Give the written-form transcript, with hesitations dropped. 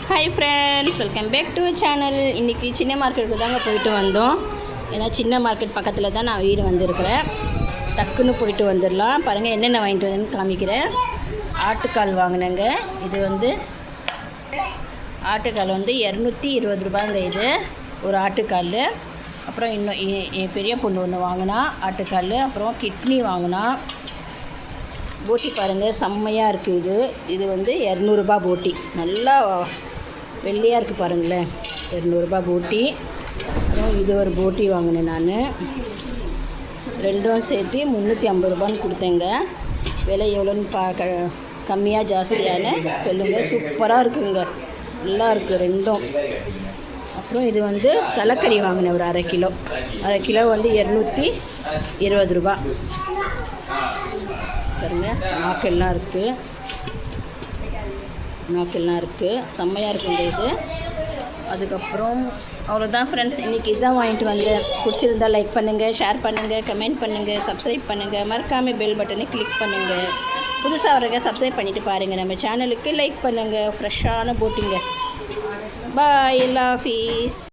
Hi friends, welcome back to channel. இன்றைக்கி சின்ன மார்க்கெட்டுக்கு தாங்க போயிட்டு வந்தோம். ஏன்னா சின்ன மார்க்கெட் பக்கத்தில் தான் நான் வீடு வந்திருக்கிறேன். டக்குன்னு போயிட்டு வந்துடலாம். பாருங்கள் என்னென்ன வாங்கிட்டு வந்தேன்னு காமிக்கிறேன். ஆட்டுக்கால் வாங்கினேங்க. இது வந்து ஆட்டுக்கால் வந்து 220 ரூபாங்க. இது ஒரு ஆட்டுக்கால். அப்புறம் இன்னும் என் பெரிய பொண்ணு ஒன்று வாங்கினா ஆட்டுக்கால். அப்புறம் கிட்னி வாங்கினா. போட்டி பாருங்கள், செம்மையாக இருக்குது. இது வந்து 200 ரூபா போட்டி. நல்லா வெள்ளையாக இருக்குது பாருங்களேன். 200 ரூபா போட்டி. அப்புறம் இது ஒரு போட்டி வாங்கினேன் நான். ரெண்டும் சேர்த்து 350 ரூபான்னு கொடுத்தேங்க. விலை எவ்வளோன்னு கம்மியாக ஜாஸ்தியான சொல்லுங்கள். சூப்பராக இருக்குங்க, நல்லா இருக்குது ரெண்டும். அப்புறம் இது வந்து தலைக்கறி வாங்கினேன் ஒரு அரை கிலோ வந்து 220 ரூபா. பாருங்க, நாக்கெல்லாம் இருக்குது, செம்மையாக இருக்குங்க இது. அதுக்கப்புறம் அவ்வளோதான் ஃப்ரெண்ட்ஸ், இன்றைக்கி இதுதான் வாங்கிட்டு வந்தேன். பிடிச்சிருந்தால் லைக் பண்ணுங்கள், ஷேர் பண்ணுங்கள், கமெண்ட் பண்ணுங்கள், சப்ஸ்கிரைப் பண்ணுங்கள். மறக்காமல் பெல் பட்டனை கிளிக் பண்ணுங்கள். புதுசாக வரங்க சப்ஸ்கிரைப் பண்ணிவிட்டு பாருங்கள். நம்ம சேனலுக்கு லைக் பண்ணுங்கள். ஃப்ரெஷ்ஷான போட்டிங்க. பாய், எல்லா ஃபீஸ்.